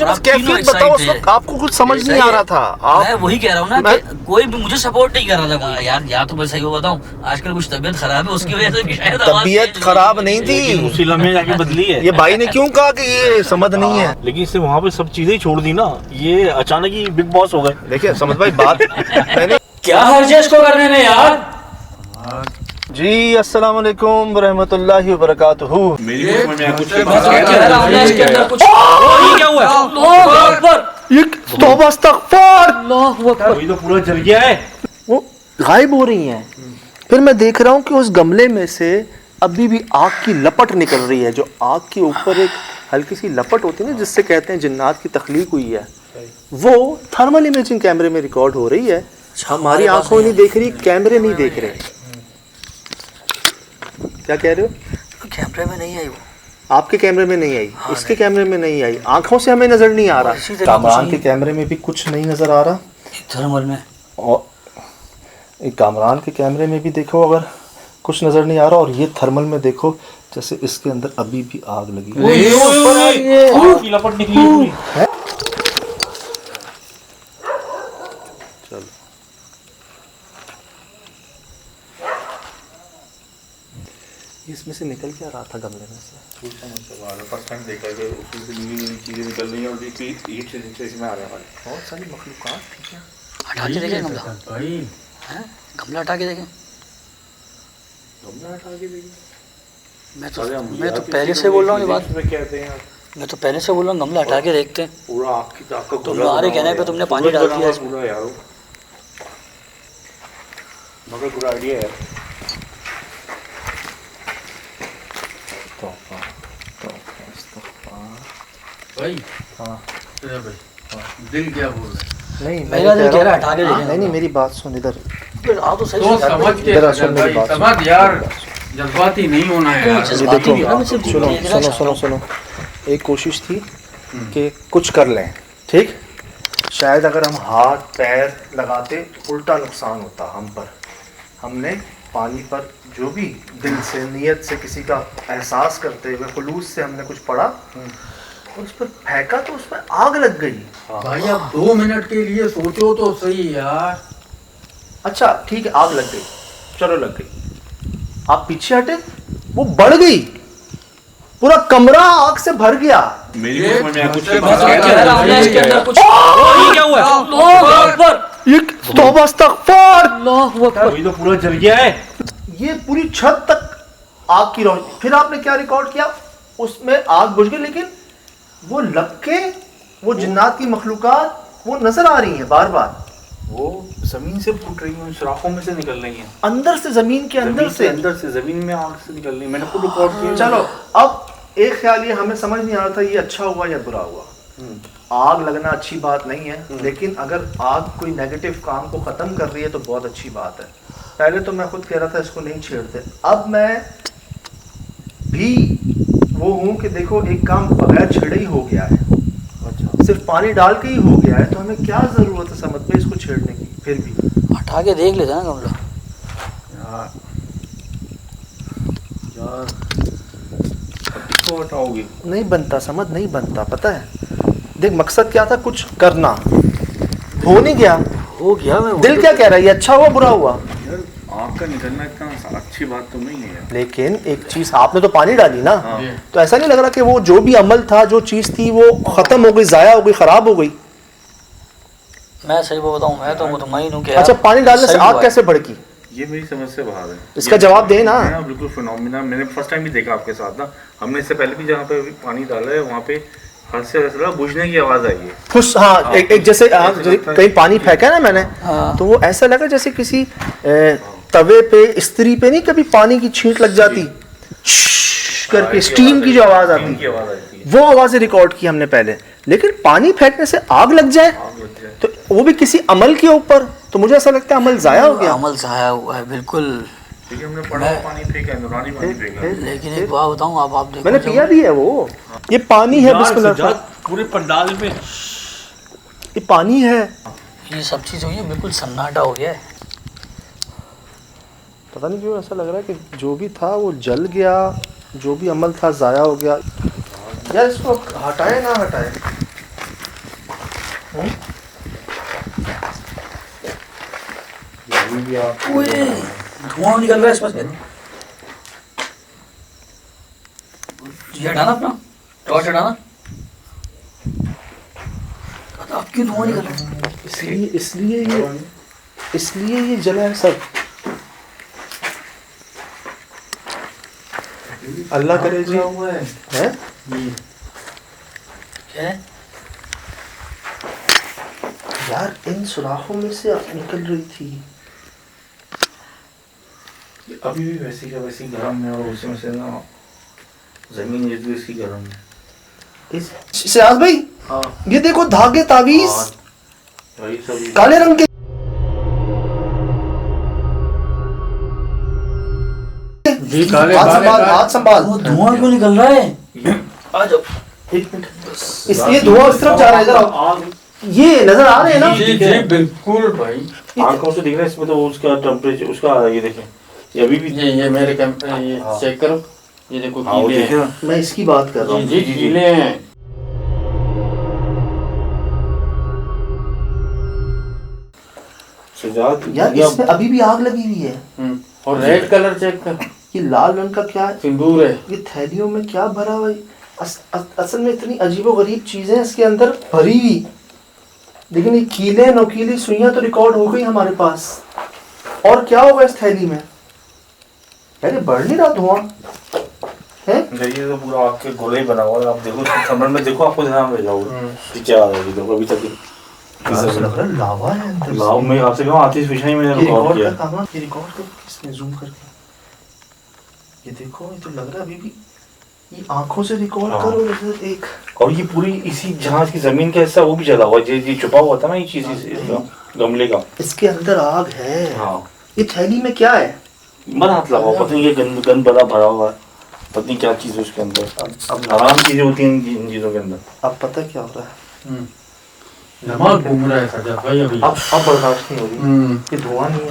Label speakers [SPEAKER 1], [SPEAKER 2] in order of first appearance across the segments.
[SPEAKER 1] मुझे बस कैफियत बताओ, उस वक्त आपको कुछ समझ नहीं आ रहा था।
[SPEAKER 2] मैं वही कह रहा हूँ ना कि कोई भी मुझे सपोर्ट नहीं कर रहा था यार। या तो मैं सही बताऊँ, आजकल कुछ तबीयत खराब है, उसकी वजह से शायद
[SPEAKER 1] तबीयत खराब नहीं थी,
[SPEAKER 3] उसी लम्हे जाके बदली है।
[SPEAKER 1] ये भाई ने क्यों कहा कि ये समझ नहीं है,
[SPEAKER 3] लेकिन इससे वहाँ पे सब चीजें छोड़ दी ना, ये अचानक ही बिग बॉस हो गए।
[SPEAKER 1] देखिए समझ भाई बात मैंने
[SPEAKER 2] क्या हर्ज है इसको करने में यार।
[SPEAKER 1] जी अस्सलाम वालेकुम वरहमतुल्लाहि वबरकातुहू।
[SPEAKER 3] मेरी समझ में कुछ
[SPEAKER 2] इसके अंदर कुछ ये क्या हुआ है?
[SPEAKER 1] ये तौबा इस्तगफार,
[SPEAKER 3] वही तो पूरा जल गया है।
[SPEAKER 1] वो गायब हो रही हैं। फिर मैं देख रहा हूँ कि उस गमले में से अभी भी आग की लपट निकल रही है। जो आग के ऊपर एक हल्की सी लपट होती है ना, जिससे कहते हैं जिन्नात की तख्लीक हुई है, वो थर्मल इमेजिंग कैमरे में रिकॉर्ड हो रही है। हमारी आंखों नहीं देख रही, कैमरे नहीं देख रहे। क्या कह रहे हो?
[SPEAKER 2] कैमरे में नहीं आई वो,
[SPEAKER 1] आपके कैमरे में नहीं आई, इसके कैमरे में नहीं आई, आंखों से हमें नजर नहीं आ रहा। कामरान के कैमरे में भी कुछ नहीं नजर आ रहा,
[SPEAKER 2] थर्मल में,
[SPEAKER 1] और कामरान के कैमरे में भी देखो अगर कुछ नजर नहीं आ रहा, और ये थर्मल में देखो जैसे इसके अंदर अभी भी आग लगी
[SPEAKER 3] की लपट निकली पूरी।
[SPEAKER 1] चलो इसमें से निकल क्या रहा था गमले में से?
[SPEAKER 3] फर्स्ट टाइम देखा कि उसमें से नीली चीजें निकल रही हैं और ईट से नीचे इसमें आ रहे हैं।
[SPEAKER 1] बहुत सारी मखलूकात ठीक है।
[SPEAKER 2] हटा के देखें गमला भाई, हैं गमला हटा के देखें।
[SPEAKER 3] गमला हटा के देखिए।
[SPEAKER 2] मैं तो पहले से बोल रहा हूँ ये बात,
[SPEAKER 3] कहते हैं
[SPEAKER 2] मैं तो पहले से बोल रहा हूँ गमला हटा के देखते हैं।
[SPEAKER 3] पूरा आपका
[SPEAKER 2] तुम्हारे कहने पे तुमने पानी डाल दिया इसमें।
[SPEAKER 3] पूरा यार मगर पूरा आइडिया है।
[SPEAKER 4] भाई
[SPEAKER 1] हाँ
[SPEAKER 4] भाई, दिल क्या बोल रहा है?
[SPEAKER 1] नहीं
[SPEAKER 2] मेरा दिल कह रहा है हटा के देखें।
[SPEAKER 1] नहीं मेरी बात सुन इधर।
[SPEAKER 2] आप तो सही
[SPEAKER 4] तो
[SPEAKER 2] से
[SPEAKER 4] समझ के
[SPEAKER 1] इधर सुन मेरी बात,
[SPEAKER 4] समझ यार, जज्बाती नहीं होना है यार।
[SPEAKER 1] ये देखो सुनो, एक कोशिश थी कि कुछ कर लें, ठीक। शायद अगर हम हाथ पैर लगाते तो उल्टा नुकसान होता हम पर। हमने पानी पर जो भी दिल से नीयत से किसी का एहसास करते हुए खुलूस से हमने कुछ पढ़ा और उस पर फेंका तो उस पर आग लग गई।
[SPEAKER 4] भाई आप 2 मिनट के लिए सोचो तो सही यार।
[SPEAKER 1] अच्छा ठीक है, आग लग गई, चलो लग गई, आप पीछे हटे, वो बढ़ गई, पूरा कमरा आग से भर गया।
[SPEAKER 3] मेरी समझ में कुछ
[SPEAKER 2] इसके अंदर कुछ ये क्या हुआ है?
[SPEAKER 1] ये तौबा इस्तगफार,
[SPEAKER 3] वही तो पूरा जल गया है।
[SPEAKER 1] ये पूरी छत तक आग की रोशनी। फिर आपने क्या रिकॉर्ड किया? उसमें आग बुझ गई, लेकिन वो लपके, वो जिन्नात की मखलूकात वो नजर आ रही हैं बार बार।
[SPEAKER 3] वो जमीन से फूट रही हैं, सुराखों में से निकल रही हैं,
[SPEAKER 1] अंदर से, जमीन के अंदर से
[SPEAKER 3] जमीन में आग से निकल रही है। मैंने खुद रिकॉर्ड किया।
[SPEAKER 1] चलो अब एक ख्याल, ये हमें समझ नहीं आ रहा था ये अच्छा हुआ या बुरा हुआ। आग लगना अच्छी बात नहीं है, लेकिन अगर आग कोई नेगेटिव काम को खत्म कर रही है तो बहुत अच्छी बात है। पहले तो मैं खुद कह रहा था इसको नहीं छेड़ते, अब मैं भी वो हूँ कि देखो एक काम बगैर छेड़े ही हो गया है। अच्छा, सिर्फ पानी डाल के ही हो गया है, तो हमें क्या जरूरत है समझ में इसको छेड़ने की? फिर भी
[SPEAKER 2] हटा के देख लेते ना गमला
[SPEAKER 3] यार किसको हटाओगे?
[SPEAKER 1] नहीं बनता, समझ नहीं बनता, पता है। देख मकसद क्या था, कुछ करना, हो नहीं गया,
[SPEAKER 2] हो गया। मैं
[SPEAKER 1] दिल क्या कह रहा है, ये अच्छा हुआ बुरा हुआ?
[SPEAKER 3] यार आग का निकलना इतना अच्छी बात तो नहीं है।
[SPEAKER 1] लेकिन एक चीज, आपने तो पानी डाली ना,
[SPEAKER 3] हाँ।
[SPEAKER 1] तो ऐसा नहीं लग रहा कि वो जो भी अमल था, जो चीज थी, वो खत्म हो गई, जाया हो गई, खराब हो गई?
[SPEAKER 2] मैं सही बताऊं, मैं तो मुतमईन हूं कि
[SPEAKER 1] अच्छा, पानी डालने से आग कैसे भड़की?
[SPEAKER 3] ये मेरी समझ से बाहर है।
[SPEAKER 1] इसका जवाब दे ना।
[SPEAKER 3] बिल्कुल फिनोमिना। मैंने फर्स्ट टाइम भी देखा आपके साथ ना। हमने इससे पहले भी जहाँ पे पानी डाला है वहाँ पे हद से ऐसा बुझने की आवाज आई है।
[SPEAKER 1] खुश, हाँ, एक जैसे कहीं पानी फेंका ना मैंने, तो वो ऐसा लगा जैसे किसी तवे पे, स्त्री पे नहीं कभी पानी की छींट लग जाती करके, स्टीम की जो आवाज आती है, वो आवाजें रिकॉर्ड की हमने पहले। लेकिन पानी फेंकने से आग लग जाए, तो वो भी किसी अमल के ऊपर, तो मुझे ऐसा लगता है अमल जाया हो गया।
[SPEAKER 2] अमल जाया हुआ है बिल्कुल।
[SPEAKER 3] ठीक है, हमने पढ़ा पानी फेंका, नूरानी पानी फेंका।
[SPEAKER 2] लेकिन एक बात बताऊं, आप देखो,
[SPEAKER 1] मैंने पिया भी है वो, ये पानी है, बिस्मिल्लाह,
[SPEAKER 3] पूरे पंडाल में
[SPEAKER 1] ये पानी है।
[SPEAKER 2] ये सब चीज हुई है, बिल्कुल सन्नाटा हो गया है।
[SPEAKER 1] पता नहीं क्यों ऐसा लग रहा है कि जो भी था वो जल गया, जो भी अमल था जाया हो गया। यार इसको हटाए ना हटाए,
[SPEAKER 2] धुआं निकल रहा है इसमें से। ये हटाना अपना टॉर्च हटाना। पता अब क्यों धुआं निकल रहा है?
[SPEAKER 1] इसलिए ये जला है सब। अल्लाह करे जी
[SPEAKER 4] हुआ है
[SPEAKER 1] है
[SPEAKER 2] क्या है?
[SPEAKER 1] यार इन सुराखों में से आग निकल रही थी।
[SPEAKER 3] अभी भी वैसी का वैसी गर्म है और उसमें से ना जमीन ये भी इसकी गर्म है।
[SPEAKER 1] सिराज भाई
[SPEAKER 3] हाँ
[SPEAKER 1] ये देखो धागे तावीज
[SPEAKER 3] वही सब
[SPEAKER 1] काले रंग के।
[SPEAKER 4] जी काले
[SPEAKER 1] हाथ संभाल,
[SPEAKER 4] काले
[SPEAKER 1] हाथ संभाल।
[SPEAKER 2] वो धुआं क्यों निकल रहा है? आ जाओ।
[SPEAKER 1] एक मिनट, इसलिए धुआं इस तरफ जा रहा है। इधर आओ।
[SPEAKER 3] आग
[SPEAKER 1] ये नजर आ रहे हैं ना?
[SPEAKER 4] जी जी बिल्कुल भाई।
[SPEAKER 3] आंखों से दिख रहा है इसमें तो उसका टेम्परेचर उसका ये देखें ये अभी भी
[SPEAKER 4] ये मेरे कैमरे ये चेक करो, ये देखो
[SPEAKER 3] हाँ वो
[SPEAKER 4] कीले
[SPEAKER 3] देखे
[SPEAKER 4] हैं।
[SPEAKER 3] ना
[SPEAKER 1] मैं इसकी बात कर रहा हूँ।
[SPEAKER 4] जी कीले हैं।
[SPEAKER 3] सजाद
[SPEAKER 1] यार इसमें अभी भी आग लगी हुई है।
[SPEAKER 4] और रेड कलर चेक कर,
[SPEAKER 1] ये लाल रंग का क्या है?
[SPEAKER 4] सिंदूर है।
[SPEAKER 1] ये थैलियों में क्या भरा हुआ है? असल में इतनी अजीबोगरीब चीजें इसके अंदर भरी हुई, लेकिन ये कीले नोकीली सुइयां तो रिकॉर्ड हो गई हमारे पास। और क्या होगा इस थैली में? यार ये बढ़ नहीं रहा धुआं है?
[SPEAKER 3] ये तो पूरा आग के गोले ही बना हुआ है। आप देखो कमरे में देखो आपको ध्यान में जाओगे कि क्या आ रहा है। देखो अभी तक
[SPEAKER 1] लग रहा है लावा है अंदर से।
[SPEAKER 3] लाभ में आपसे कहूँ आतिश फिशाई मैंने
[SPEAKER 1] ये
[SPEAKER 3] रिकॉर्ड किया
[SPEAKER 1] का काम है, ये रिकॉर्ड कर किसने जूम करके। ये देखो ये तो लग रहा है अभी भी ये आंखों से रिकॉर्ड
[SPEAKER 3] हाँ।
[SPEAKER 1] करो इधर एक।
[SPEAKER 3] और ये पूरी इसी जहाज की जमीन का हिस्सा वो भी जला हुआ है। ये छुपा हुआ था ना ये चीज इसका गमले का।
[SPEAKER 1] इसके अंदर आग है।
[SPEAKER 3] हाँ
[SPEAKER 1] ये थैली में क्या है?
[SPEAKER 3] मत हाथ लगाओ, पता नहीं ये गंद बड़ा भरा हुआ है, पता नहीं क्या चीज है उसके अंदर। अब हराम चीजें होती हैं इन चीजों के अंदर।
[SPEAKER 1] अब पता क्या हो रहा है?
[SPEAKER 4] दिमाग घूम रहा है सजा भाई अभी।
[SPEAKER 1] अब बर्दाश्त नहीं हो रही। ये धुआं नहीं है।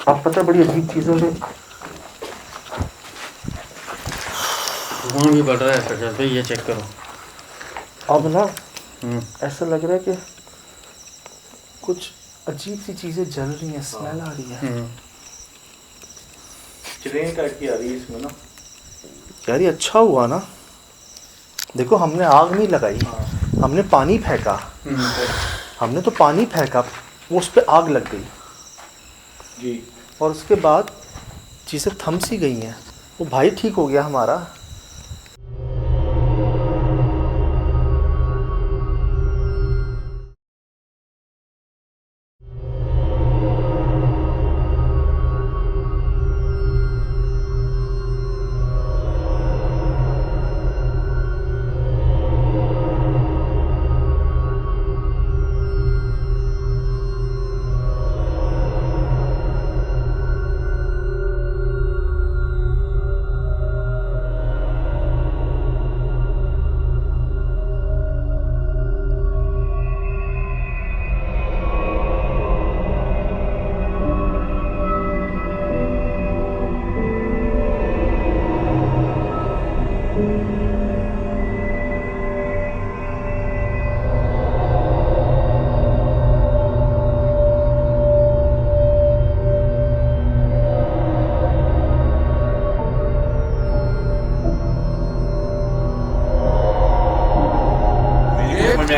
[SPEAKER 1] अब पता है बड़ी अजीब चीजों से
[SPEAKER 4] धुआं भी बढ़ रहा है सजा भाई, ये चेक करो।
[SPEAKER 1] अब ना ऐसा लग रहा है कि कुछ अजीब सी चीजें जल रही हैं, स्मेल आ रही है।
[SPEAKER 3] ट्रेन टाइप की आ रही है इसमें ना।
[SPEAKER 1] यार ये अच्छा हुआ ना, देखो हमने आग नहीं लगाई, हमने पानी फेंका। हमने तो पानी फेंका, वो उस पर आग लग गई
[SPEAKER 3] जी।
[SPEAKER 1] और उसके बाद चीज़ें थम सी गई हैं। वो भाई ठीक हो गया हमारा।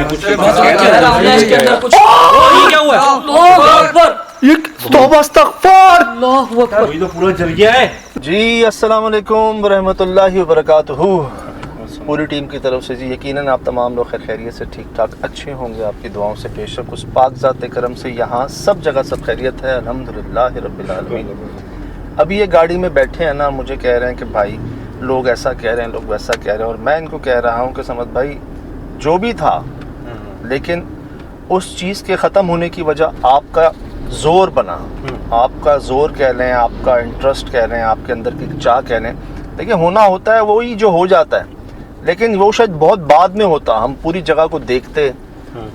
[SPEAKER 2] इसके अंदर कुछ ये क्या हुआ? अल्लाहु अकबर।
[SPEAKER 1] ये तौबा अस्तगफार।
[SPEAKER 2] अल्लाहु अकबर।
[SPEAKER 3] अभी तो पूरा जल गया है।
[SPEAKER 1] जी अस्सलाम वालेकुम रहमतुल्लाहि व बरकातुहू। पूरी टीम की तरफ से जी यकीनन आप तमाम लोग खैरियत से ठीक ठाक अच्छे होंगे, आपकी दुआओं से बेशक उस पाक ज़ात करम से यहाँ सब जगह सब खैरियत है, अल्हम्दुलिल्लाह रब्बिल आलमीन। अभी ये गाड़ी में बैठे हैं ना, मुझे कह रहे हैं कि भाई लोग ऐसा कह रहे हैं, लोग वैसा कह रहे हैं, और मैं इनको कह रहा हूँ कि समझ भाई जो भी था, लेकिन उस चीज़ के ख़त्म होने की वजह आपका ज़ोर बना, आपका ज़ोर कह लें, आपका इंटरेस्ट कह लें, आपके अंदर की चाह कह लें। देखिए होना होता है वही जो हो जाता है, लेकिन वो शायद बहुत बाद में होता। हम पूरी जगह को देखते,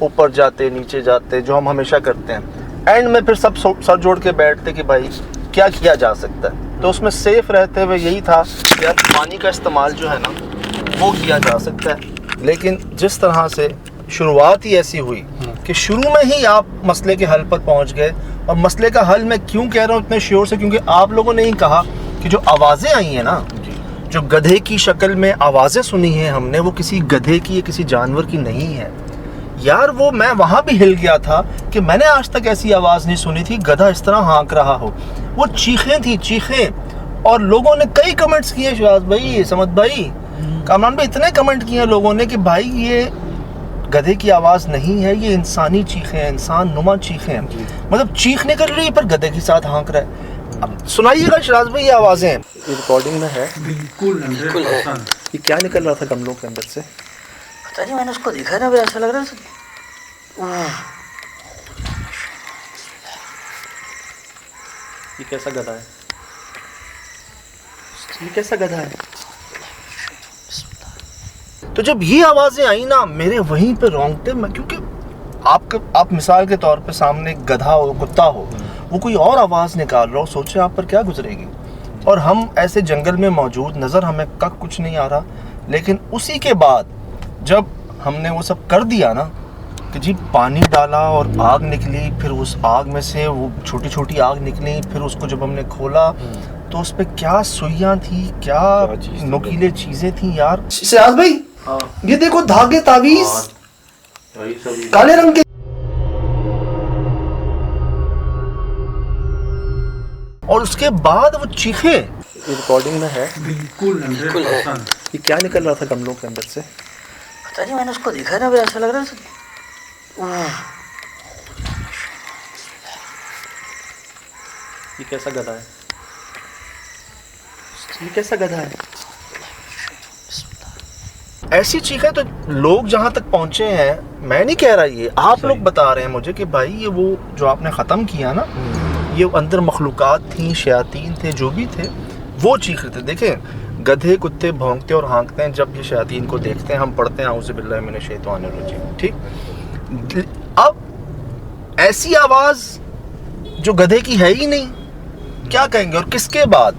[SPEAKER 1] ऊपर जाते नीचे जाते, जो हम हमेशा करते हैं, एंड में फिर सब सर जोड़ के बैठते कि भाई क्या किया जा सकता है। तो उसमें सेफ रहते हुए यही था कि यार पानी का इस्तेमाल जो है ना वो किया जा सकता है, लेकिन जिस तरह से शुरुआत ही ऐसी हुई कि शुरू में ही आप मसले के हल पर पहुंच गए। और मसले का हल मैं क्यों कह रहा हूँ इतने श्योर से, क्योंकि आप लोगों ने ही कहा कि जो आवाज़ें आई हैं ना, जो गधे की शक्ल में आवाज़ें सुनी हैं हमने, वो किसी गधे की या किसी जानवर की नहीं है यार। वो मैं वहाँ भी हिल गया था कि मैंने आज तक ऐसी आवाज़ नहीं सुनी थी गधा इस तरह हाँक रहा हो। वो चीखें थी, चीखें। और लोगों ने कई कमेंट्स किए, शहबाज भाई, समद भाई, कामरान भाई, इतने कमेंट किए लोगों ने कि भाई ये गधे की आवाज़ नहीं है, ये इंसानी चीखें हैं, इंसान नुमा चीखें हैं। मतलब चीख निकल रही है पर गधे के साथ हाँक रहा है। अब सुनाइएगा शहबाज भाई, ये आवाज़ें हैं, रिकॉर्डिंग में है।
[SPEAKER 4] बिल्कुल 100%।
[SPEAKER 1] ये क्या निकल रहा था गमलों के अंदर से?
[SPEAKER 2] पता नहीं, मैंने उसको देखा ना, ऐसा लग रहा है
[SPEAKER 1] ये कैसा गधा है? ये कैसा गधा है? तो जब ये आवाज़ें आई ना, मेरे वहीं पे रोंगटे में, क्योंकि आप मिसाल के तौर पे सामने एक गधा हो, कुत्ता हो, वो कोई और आवाज़ निकाल रहा हो, सोचे आप पर क्या गुजरेगी। और हम ऐसे जंगल में मौजूद, नज़र हमें कक कुछ नहीं आ रहा। लेकिन उसी के बाद जब हमने वो सब कर दिया ना कि जी पानी डाला और आग निकली, फिर उस आग में से वो छोटी छोटी आग निकली, फिर उसको जब हमने खोला तो उस पर क्या सुइयाँ थी, क्या नुकीले चीज़ें थी यार। सिराज भाई, ये देखो धागे, तावीज़ काले रंग के। और उसके बाद वो चीखे, रिकॉर्डिंग में है।
[SPEAKER 4] बिल्कुल 100%।
[SPEAKER 1] ये क्या निकल रहा था गमलों के अंदर से?
[SPEAKER 2] पता नहीं, मैंने उसको देखा ना, ऐसा लग रहा है
[SPEAKER 1] ये कैसा गधा है? ये कैसा गधा है? ऐसी चीखें तो लोग जहां तक पहुंचे हैं, मैं नहीं कह रहा, ये आप लोग बता रहे हैं मुझे कि भाई ये वो जो आपने ख़त्म किया ना, ये अंदर मखलूक़ात थी, शयातीन थे, जो भी थे, वो चीख रहे थे। देखें, गधे कुत्ते भौंकते और हाँकते हैं जब ये शयातीन को देखते हैं। हम पढ़ते हैं औज़ु बिल्लाहि मिनश शैतानिर रजीम, ठीक। अब ऐसी आवाज़ जो गधे की है ही नहीं, क्या कहेंगे? और किसके बाद?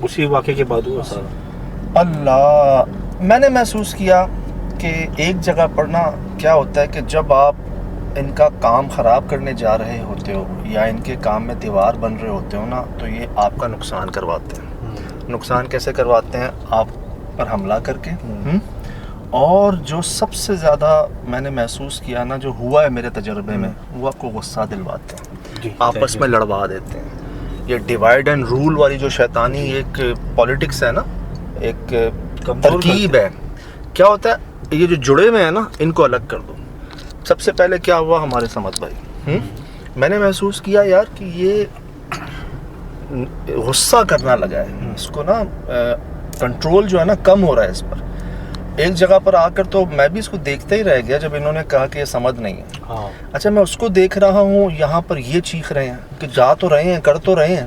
[SPEAKER 3] उसी वाक़े के बाद हुआ सारा।
[SPEAKER 1] अल्लाह, मैंने महसूस किया कि एक जगह पर ना क्या होता है कि जब आप इनका काम ख़राब करने जा रहे होते हो या इनके काम में दीवार बन रहे होते हो ना, तो ये आपका नुकसान करवाते हैं। नुकसान कैसे करवाते हैं? आप पर हमला करके। और जो सबसे ज़्यादा मैंने महसूस किया ना, जो हुआ है मेरे तजर्बे में, वो आपको गुस्सा दिलवाते हैं, आपस में लड़वा देते हैं। ये डिवाइड एंड रूल वाली जो शैतानी एक पॉलिटिक्स है ना, एक तरकीब है। क्या होता है, ये जो जुड़े हुए हैं ना, इनको अलग कर दो। सबसे पहले क्या हुआ हमारे समझ भाई, मैंने महसूस किया यार कि ये गुस्सा करना लगा है, इसको ना कंट्रोल जो है ना कम हो रहा है इस पर। एक जगह पर आकर तो मैं भी इसको देखते ही रह गया जब इन्होंने कहा कि ये समझ नहीं है। अच्छा, मैं उसको देख रहा हूँ, यहाँ पर ये चीख रहे हैं कि जा तो रहे हैं, कर तो रहे हैं।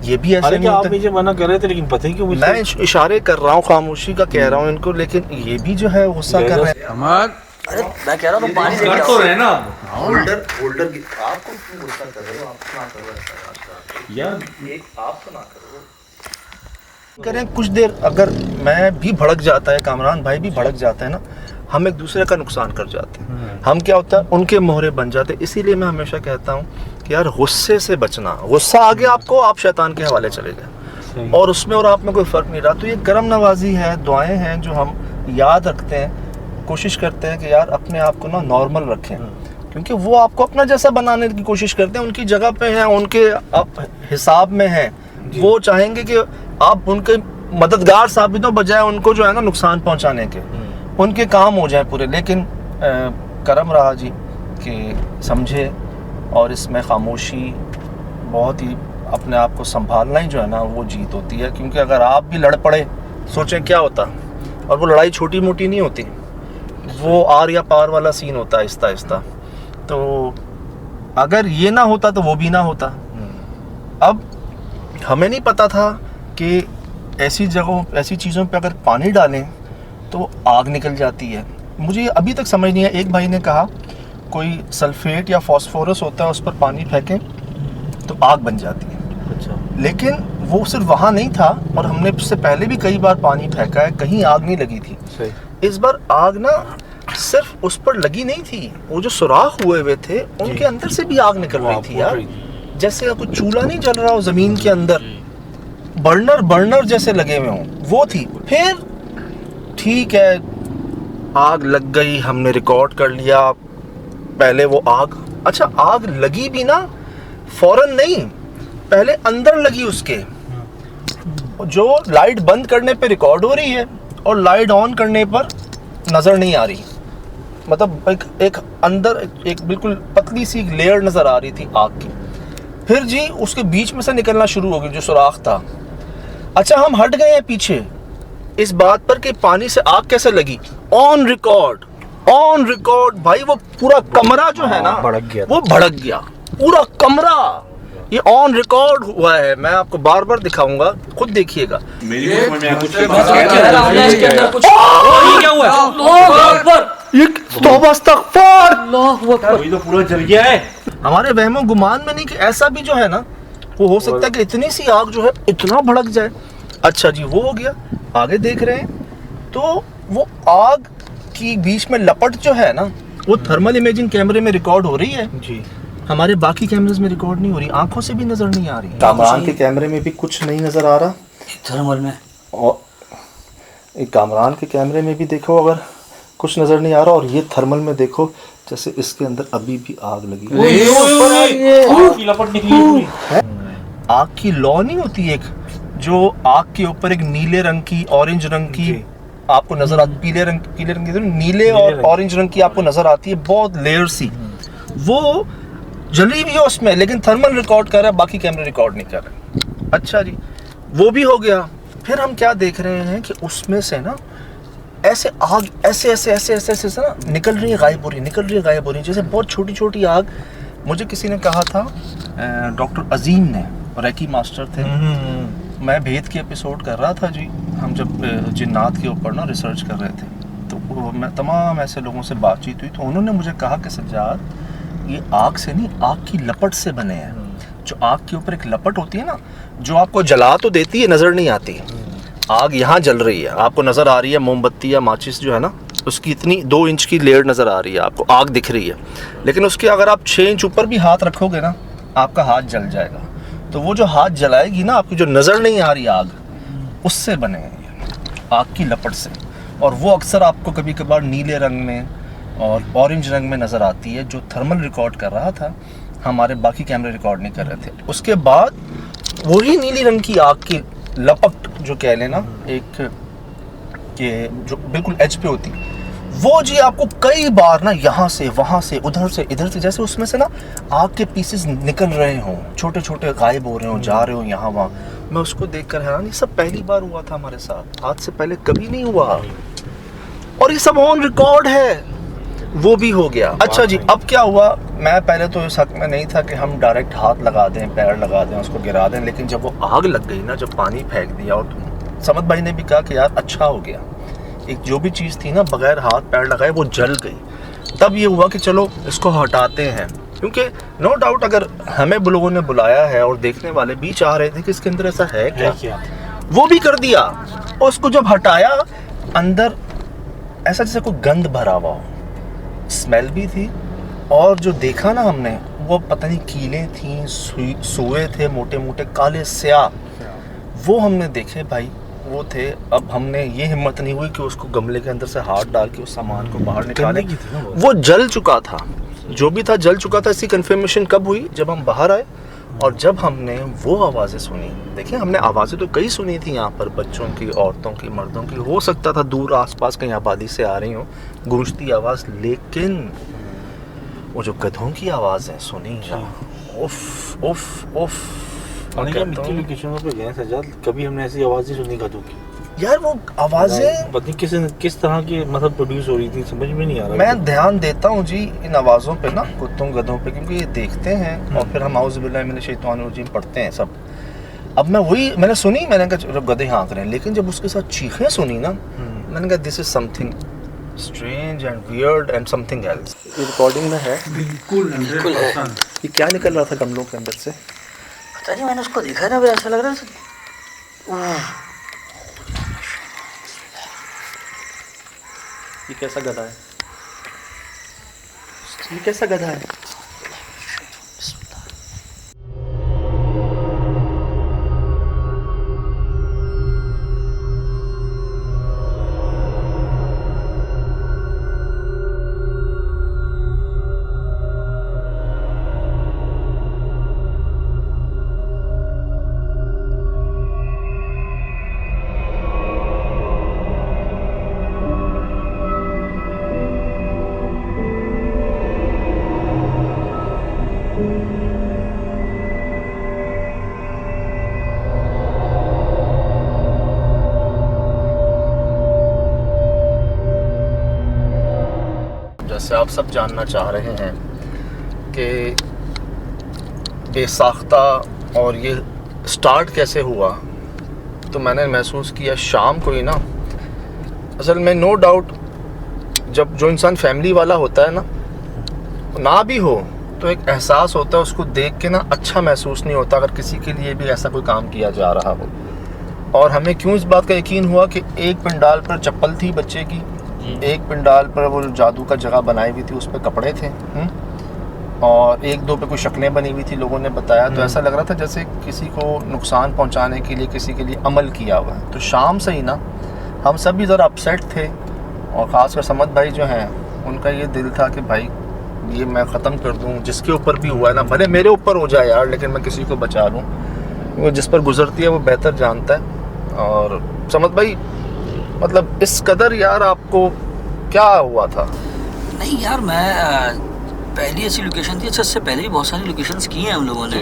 [SPEAKER 1] ये भी ऐसे नहीं
[SPEAKER 3] आप मुझे मना कर रहे थे, लेकिन पता है क्यों
[SPEAKER 1] मैं इशारे कर रहा हूँ, खामोशी का कह रहा हूँ इनको, लेकिन ये भी जो है गुस्सा कर रहे हैं।
[SPEAKER 2] अरे मैं कह रहा हूँ पानी से
[SPEAKER 3] कर तो रहे ना
[SPEAKER 1] होल्डर आपको क्यों गुस्सा कर रहे हो? आप ना करो
[SPEAKER 3] यार,
[SPEAKER 1] आप तो ना करो। करें कुछ देर, अगर मैं भी भड़क जाता है, कामरान भाई भी भड़क जाता है ना, हम एक दूसरे का नुकसान कर जाते हैं। हम क्या होता है, उनके मोहरे बन जाते हैं। इसीलिए मैं हमेशा कहता हूँ कि यार गुस्से से बचना। गुस्सा आ गया आपको, आप शैतान के हवाले चले गए, और उसमें और आप में कोई फ़र्क नहीं रहा। तो ये करम नवाजी है, दुआएं हैं जो हम याद रखते हैं, कोशिश करते हैं कि यार अपने आप को ना नॉर्मल रखें, क्योंकि वो आपको अपना जैसा बनाने की कोशिश करते हैं। उनकी जगह पे हैं, उनके हिसाब में हैं, वो चाहेंगे कि आप उनके मददगार साबित हो, बजाय उनको जो है ना नुकसान पहुंचाने के, उनके काम हो जाए पूरे। लेकिन करम रहा जी कि समझे, और इसमें खामोशी बहुत ही अपने आप को संभालना ही जो है ना वो जीत होती है। क्योंकि अगर आप भी लड़ पड़े, सोचें क्या होता, और वो लड़ाई छोटी मोटी नहीं होती, वो आर या पार वाला सीन होता है, आहिस्ता आहिस्ता। तो अगर ये ना होता तो वो भी ना होता। अब हमें नहीं पता था कि ऐसी जगहों, ऐसी चीज़ों पे अगर पानी डालें तो आग निकल जाती है। मुझे अभी तक समझ नहीं है। एक भाई ने कहा कोई सल्फेट या फास्फोरस होता है, उस पर पानी फेंकें तो आग बन जाती है।
[SPEAKER 3] अच्छा,
[SPEAKER 1] लेकिन वो सिर्फ वहाँ नहीं था, और हमने उससे पहले भी कई बार पानी फेंका है, कहीं आग नहीं लगी थी।
[SPEAKER 3] सही।
[SPEAKER 1] इस बार आग ना सिर्फ उस पर लगी नहीं थी, वो जो सुराख हुए हुए थे उनके अंदर से भी आग निकल रही थी यार, जैसे कुछ चूल्हा नहीं जल रहा हो जमीन के अंदर, बर्नर जैसे लगे हुए हों, वो थी। फिर ठीक है, आग लग गई, हमने रिकॉर्ड कर लिया। पहले वो आग, अच्छा आग लगी भी ना फौरन नहीं, पहले अंदर लगी उसके, जो लाइट बंद करने पे रिकॉर्ड हो रही है और लाइट ऑन करने पर नज़र नहीं आ रही, मतलब एक अंदर एक बिल्कुल पतली सी लेयर नज़र आ रही थी आग की। फिर जी उसके बीच में से निकलना शुरू हो गई जो सुराख था। अच्छा हम हट गए हैं पीछे इस बात पर कि पानी से आग कैसे लगी, ऑन रिकॉर्ड भाई, वो पूरा कमरा जो है ना
[SPEAKER 3] भड़क गया,
[SPEAKER 1] वो भड़क गया पूरा कमरा, ये ऑन रिकॉर्ड हुआ है। मैं आपको बार बार दिखाऊंगा, खुद देखिएगा।
[SPEAKER 3] मेरी समझ में कुछ
[SPEAKER 2] इसके अंदर कुछ ये क्या हुआ? अल्लाह अकबर,
[SPEAKER 1] ये तौबा इस्तगफार,
[SPEAKER 2] अल्लाह अकबर,
[SPEAKER 3] अभी तो पूरा जल गया है।
[SPEAKER 1] हमारे वहमो गुमान में नहीं कि ऐसा भी जो है ना, वो हो सकता है कि इतनी सी आग जो है इतना भड़क जाए। अच्छा जी वो हो गया, आगे देख रहे हैं तो वो आग की बीच में लपट जो है ना, वो थर्मल इमेजिंग कैमरे में रिकॉर्ड हो रही है
[SPEAKER 3] जी,
[SPEAKER 1] हमारे बाकी कैमरेज में रिकॉर्ड नहीं हो रही, आंखों से भी नजर नहीं आ रही। कामरान के कैमरे में भी कुछ नहीं नजर आ रहा,
[SPEAKER 2] थर्मल में,
[SPEAKER 1] और एक कामरान के कैमरे में भी देखो अगर कुछ नजर नहीं आ रहा, और ये थर्मल में देखो जैसे इसके अंदर अभी भी आग लगी
[SPEAKER 3] की लपट निकली पूरी।
[SPEAKER 1] आग की लौ नहीं होती एक, जो आग के ऊपर एक नीले रंग की, ऑरेंज रंग की आपको नजर आती, पीले रंग की, नीले और ऑरेंज रंग की आपको नजर आती है, बहुत लेयर सी, वो जली भी है उसमें, लेकिन थर्मल रिकॉर्ड कर रहा है, बाकी कैमरे रिकॉर्ड नहीं कर रहे। अच्छा जी वो भी हो गया। फिर हम क्या देख रहे हैं कि उसमें से ना ऐसे आग ऐसे ना निकल रही है, गायब हो रही है, जैसे बहुत छोटी छोटी आग। मुझे किसी ने कहा था, डॉक्टर अजीम ने, रैकी मास्टर थे, मैं भेद के एपिसोड कर रहा था जी, हम जब जिन्नात के ऊपर ना रिसर्च कर रहे थे, तो मैं तमाम ऐसे लोगों से बातचीत हुई, तो उन्होंने मुझे कहा कि सज्जाद ये आग से नहीं, आग की लपट से बने हैं। जो आग के ऊपर एक लपट होती है ना, जो आपको जला तो देती है, नज़र नहीं आती। आग यहाँ जल रही है, आपको नज़र आ रही है मोमबत्ती या माचिस जो है ना, उसकी इतनी 2 इंच की लेयर नज़र आ रही है, आपको आग दिख रही है, लेकिन उसके अगर आप 6 इंच ऊपर भी हाथ रखोगे ना, आपका हाथ जल जाएगा। तो वो जो हाथ जलाएगी ना, आपकी जो नज़र नहीं आ रही आग, उससे बने हैं आग की लपट से। और वो अक्सर आपको कभी कभार नीले रंग में और ऑरेंज रंग में नज़र आती है, जो थर्मल रिकॉर्ड कर रहा था, हमारे बाकी कैमरे रिकॉर्ड नहीं कर रहे थे। उसके बाद वही नीली रंग की आग की लपट जो कह लेना, एक के जो बिल्कुल एज पे होती, वो जी आपको कई बार ना यहाँ से वहाँ से उधर से इधर से, जैसे उसमें से ना आग के पीसेस निकल रहे हों, छोटे छोटे गायब हो रहे हों, जा रहे हो यहाँ वहाँ। मैं उसको देखकर हैरान, ये सब पहली बार हुआ था हमारे साथ, आज से पहले कभी नहीं हुआ, और ये सब ऑन रिकॉर्ड है। वो भी हो गया। अच्छा जी अब क्या हुआ, मैं पहले तो इस हक में नहीं था कि हम डायरेक्ट हाथ लगा दें, पैर लगा दें, उसको गिरा दें, लेकिन जब वो आग लग गई ना, जब पानी फेंक दिया, और समद भाई ने भी कहा कि यार अच्छा हो गया, एक जो भी चीज़ थी ना बगैर हाथ पैर लगाए वो जल गई। तब ये हुआ कि चलो इसको हटाते हैं, क्योंकि नो डाउट अगर हमें लोगों ने बुलाया है और देखने वाले भी चाह रहे थे कि इसके अंदर ऐसा है क्या, वो भी कर दिया। और उसको जब हटाया, अंदर ऐसा जैसे कोई गंद भरा हुआ हो, स्मेल भी थी, और जो देखा ना हमने, वो पता नहीं कीलें थी, सुए थे मोटे मोटे काले स्याह, वो हमने देखे भाई, वो थे। अब हमने ये हिम्मत नहीं हुई कि उसको गमले के अंदर से हाथ डाल के उस सामान को बाहर निकाले, वो जल चुका था, जो भी था जल चुका था। इसकी कंफर्मेशन कब हुई, जब हम बाहर आए और जब हमने वो आवाज़ें सुनी। देखिए हमने आवाज़ें तो कई सुनी थी यहाँ पर, बच्चों की, औरतों की, मर्दों की, हो सकता था दूर आसपास कहीं आबादी से आ रही हो गूंजती आवाज़, लेकिन वो जो गधों की आवाज़ें सुनी, उफ उफ उफ।
[SPEAKER 3] लोकेशनों पे गए सज्जाद, कभी हमने ऐसी आवाज़ें सुनी गधों की
[SPEAKER 1] यार, वो आवाज़ें
[SPEAKER 3] पता नहीं किस तरह की मतलब प्रोड्यूस हो रही थी, समझ में नहीं आ रहा।
[SPEAKER 1] मैं ध्यान देता हूँ जी इन आवाज़ों पे ना, कुत्तों गधों पे, क्योंकि ये देखते हैं और फिर हम औज़ु बिल्लाहि मिनश शैतानिर रजीम पढ़ते हैं सब। अब मैं वही मैंने सुनी, मैंने कहा गधे हाँक रहे हैं, लेकिन जब उसके साथ चीखें सुनी ना, मैंने कहा this is something strange and weird and something else. ये रिकॉर्डिंग में है
[SPEAKER 4] बिल्कुल 100%।
[SPEAKER 1] ये क्या निकल रहा था गमलों के अंदर से,
[SPEAKER 2] पता नहीं, मैंने उसको देखा ना, ऐसा लग रहा था।
[SPEAKER 1] ये कैसा गधा है? ये कैसा गधा है? जैसे आप सब जानना चाह रहे हैं कि बेसाख्ता और ये स्टार्ट कैसे हुआ, तो मैंने महसूस किया शाम को ही ना, असल में नो डाउट जब जो इंसान फैमिली वाला होता है ना भी हो तो एक एहसास होता है, उसको देख के ना अच्छा महसूस नहीं होता अगर किसी के लिए भी ऐसा कोई काम किया जा रहा हो। और हमें क्यों इस बात का यकीन हुआ कि एक पंडाल पर चप्पल थी बच्चे की, एक पंडाल पर वो जादू का जगह बनाई हुई थी, उस पर कपड़े थे, और एक दो पे कुछ शक्लें बनी हुई थी, लोगों ने बताया। तो ऐसा लग रहा था जैसे किसी को नुकसान पहुंचाने के लिए किसी के लिए अमल किया हुआ है। तो शाम से ही ना हम सब भी ज़रा अपसेट थे, और ख़ासकर समद भाई जो हैं उनका ये दिल था कि भाई ये मैं ख़त्म कर दूँ, जिसके ऊपर भी हुआ है ना, भले मेरे ऊपर हो जाए यार, लेकिन मैं किसी को बचा लूँ। वो जिस पर गुजरती है वो बेहतर जानता है। और समद भाई मतलब इस कदर यार आपको क्या हुआ था?
[SPEAKER 2] नहीं यार, मैं पहली ऐसी लोकेशन थी, अच्छा इससे पहले भी बहुत सारी लोकेशंस की हैं हम लोगों ने,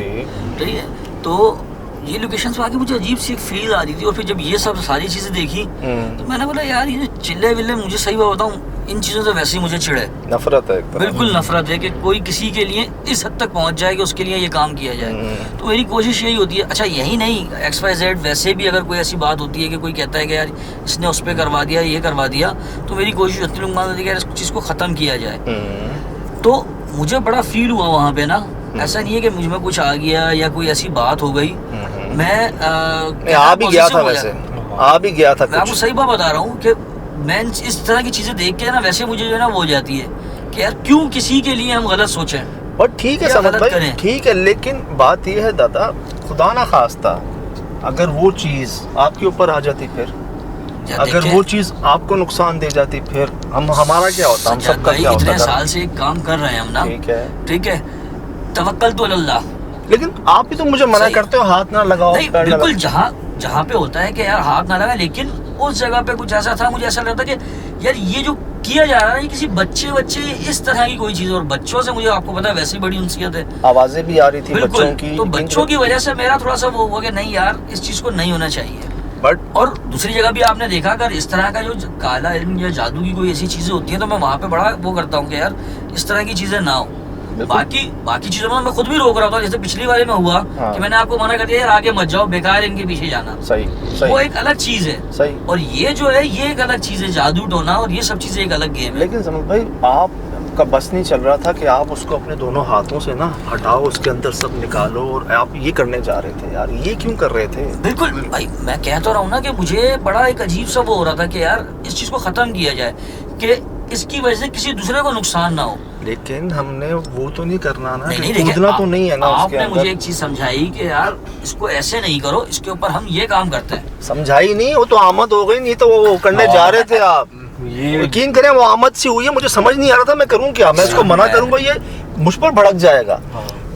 [SPEAKER 2] ठीक है। तो ये लोकेशंस पे आके मुझे अजीब सी एक फील आ रही थी, और फिर जब ये सब सारी चीज़ें देखी तो मैंने बोला यार ये चिल्ले विल्ले, मुझे सही बात बताऊँ इन चीज़ों से वैसे ही मुझे चिढ़ है,
[SPEAKER 1] नफरत है,
[SPEAKER 2] बिल्कुल नफरत है कि कोई किसी के लिए इस हद तक पहुंच जाए कि उसके लिए ये काम किया जाए। तो मेरी कोशिश यही होती है, अच्छा यही नहीं XYZ, वैसे भी अगर कोई ऐसी बात होती है कि कोई कहता है कि यार इसने उस पर करवा दिया, ये करवा दिया, तो मेरी कोशिश होती है लोग मान लेते हैं कि इस चीज़ को ख़त्म किया जाए। तो मुझे बड़ा फील हुआ वहाँ पे ना, ऐसा नहीं है कि मुझ में कुछ आ गया या कोई ऐसी बात हो गई, मैं
[SPEAKER 1] आ भी गया था, वैसे आ भी गया था।
[SPEAKER 2] मैं आपको सही बात बता रहा हूँ कि मैं इस तरह की चीज़ें देख के ना वैसे मुझे जो है ना वो हो जाती है कि यार क्यों किसी के लिए हम गलत सोचें।
[SPEAKER 1] और ठीक है समझ भाई, ठीक है, लेकिन बात ये है दादा, खुदा ना खास्ता अगर वो चीज़ आपके ऊपर आ जाती, फिर अगर वो चीज़ आपको नुकसान दे जाती, फिर हमारा क्या होता, हम सबका क्या होता?
[SPEAKER 2] इतने साल से एक काम कर रहे हैं हम ना, ठीक है, तवक्कल तो अल्लाह।
[SPEAKER 1] लेकिन आप भी तो मुझे मना करते हो हाथ ना लगाओ।
[SPEAKER 2] नहीं, बिल्कुल जहाँ पे होता है कि यार हाथ ना लगा, लेकिन उस जगह पे कुछ ऐसा था, मुझे ऐसा लगता कि यार ये जो किया जा रहा है किसी बच्चे इस तरह की कोई चीज़, और बच्चों से मुझे आपको पता है वैसे बड़ी उनसियत है,
[SPEAKER 1] आवाज़ें भी आ रही थी बच्चों की,
[SPEAKER 2] तो बच्चों की वजह से मेरा थोड़ा सा वो हुआ कि नहीं यार इस चीज़ को नहीं होना चाहिए।
[SPEAKER 1] बट
[SPEAKER 2] और दूसरी जगह भी आपने देखा अगर इस तरह का जो काला इल्म या जादू की कोई ऐसी चीज़ें होती हैं तो मैं वहाँ पे बड़ा वो करता हूँ कि यार इस तरह की चीज़ें ना हो। बाकी चीज़ों में मैं खुद भी रोक रहा था, जैसे पिछली बार में हुआ कि मैंने आपको मना कर दिया यार आगे मत जाओ, बेकार इनके पीछे जाना।
[SPEAKER 1] सही।
[SPEAKER 2] वो एक अलग चीज़ है,
[SPEAKER 1] सही।
[SPEAKER 2] और ये जो है ये एक अलग चीज़ है, जादू टोना और ये सब चीज़ें एक अलग गेम है।
[SPEAKER 1] लेकिन समझ भाई आपका बस नहीं चल रहा था कि आप उसको अपने दोनों हाथों से ना हटाओ, उसके अंदर सब निकालो, और आप ये करने जा रहे थे यार, ये क्यों कर रहे थे?
[SPEAKER 2] बिल्कुल भाई, मैं कह तो रहा हूँ ना कि मुझे बड़ा एक अजीब सा वो हो रहा था कि यार इस चीज़ को ख़त्म किया जाए कि इसकी वजह से किसी दूसरे को नुकसान ना हो।
[SPEAKER 1] लेकिन हमने वो तो नहीं करना ना,
[SPEAKER 2] नहीं,
[SPEAKER 1] कूदना तो नहीं है ना।
[SPEAKER 2] आपने मुझे एक चीज समझाई कि यार इसको ऐसे नहीं करो, इसके ऊपर हम ये काम करते हैं।
[SPEAKER 1] समझाई नहीं, वो तो आमद हो गई, नहीं तो वो करने जा रहे थे आप। यकीन करें वो आमद सी हुई है, मुझे समझ नहीं आ रहा था मैं करूँ क्या, मैं इसको मना करूँगा ये मुझ पर भड़क जाएगा,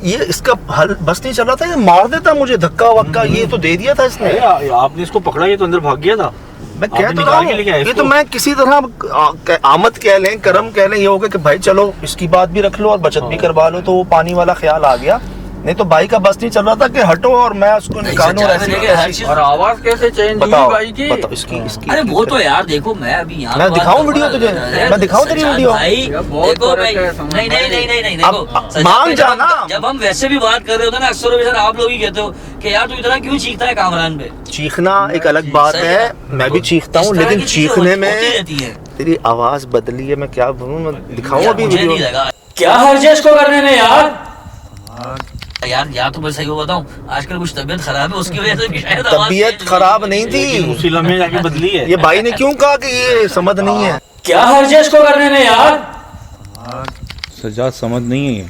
[SPEAKER 1] ये इसका हल बस नहीं चल रहा था, ये मार देता मुझे धक्का वक्का, ये तो दे दिया था इसने।
[SPEAKER 5] आपने इसको पकड़ा, ये तो अंदर भाग गया था।
[SPEAKER 1] मैं कह तो रहा हूँ ये तो मैं किसी तरह आमद कह लें, करम कह लें, ये हो गया कि भाई चलो इसकी बात भी रख लो और बचत भी करवा लो, तो वो पानी वाला ख्याल आ गया। नहीं तो भाई का बस नहीं चल रहा था कि हटो और मैं उसको निकालूं।
[SPEAKER 4] और आवाज कैसे चेंज हुई भाई की?
[SPEAKER 1] बताओ इसकी
[SPEAKER 2] अरे वो तो यार देखो, मैं अभी यहाँ
[SPEAKER 1] मैं दिखाऊं वीडियो तुझे, मैं दिखाऊं तेरी वीडियो?
[SPEAKER 2] देखो भाई, नहीं देखो
[SPEAKER 1] मान जाना,
[SPEAKER 2] जब हम वैसे भी बात कर रहे होते ना अक्सर आप लोग ही कहते हो कि यार तू इतना क्यों चीखता है कामरान पे।
[SPEAKER 1] चीखना एक अलग बात है, मैं भी चीखता हूँ, लेकिन चीखने में तेरी आवाज बदली है, मैं क्या बोलूं, मैं दिखाऊं अभी वीडियो?
[SPEAKER 2] क्या हर्ज है इसको करने में यार तो मैं सही बताऊं, आजकल कुछ तबीयत खराब है, उसकी वजह से शायद
[SPEAKER 1] तबीयत खराब नहीं थी,
[SPEAKER 5] उसी लम्हे जाके बदली है।
[SPEAKER 1] ये भाई ने क्यों कहा कि ये समझ नहीं है?
[SPEAKER 2] क्या हर्ज है इसको करने में यार?
[SPEAKER 3] सज्जाद समझ नहीं है ये।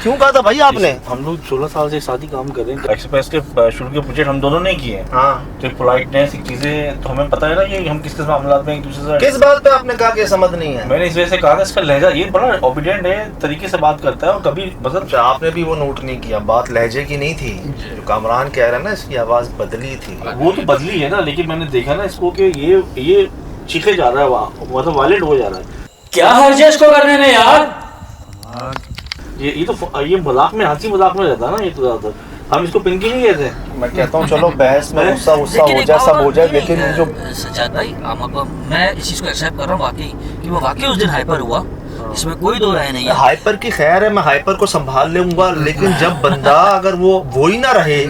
[SPEAKER 1] क्यों कहा था भाई आपने?
[SPEAKER 5] हम लोग 16 साल से शादी काम कर रहे हैं, एक्सप्रेस के शुरू के प्रोजेक्ट हम दोनों ने किए हैं।
[SPEAKER 1] हाँ,
[SPEAKER 5] तो पोलाइटनेस चीजें तो हमें पता है ना कि हम किस किस मामला में एक दूसरे से।
[SPEAKER 1] किस बात पे आपने कहा कि समझ नहीं है?
[SPEAKER 5] मैंने इस वजह से कहा था इसका लहजा ये बड़ा ओबीडियंट है, तरीके से बात करता है और कभी मतलब
[SPEAKER 1] अच्छा, आपने भी वो नोट नहीं किया, बात लहजे की नहीं थी। जो कामरान कह रहा है ना, इसकी आवाज बदली थी।
[SPEAKER 5] वो तो बदली है ना, लेकिन मैंने देखा ना इसको कि ये चीखे जा रहा है, वहाँ मतलब वायलेंट हो जा रहा है।
[SPEAKER 2] क्या हर्ज है इसको करने में यार?
[SPEAKER 5] ये मजाक में, हंसी मजाक में रहता है ना ये तो ज्यादातर। हम इसको पिंकी नहीं कहते।
[SPEAKER 1] मैं कहता हूँ चलो बहस में गुस्सा हो जाए, सब हो जाए, लेकिन जो
[SPEAKER 2] सज्जाद भाई मैं इस चीज को एक्सेप्ट कर रहा हूँ वाकई कि वो वाकई उस दिन हाइपर हुआ, इसमें कोई दो राय नहीं है।
[SPEAKER 1] हाइपर की खैर है, मैं हाइपर को संभाल लूंगा, लेकिन जब बंदा अगर वो ही ना रहे,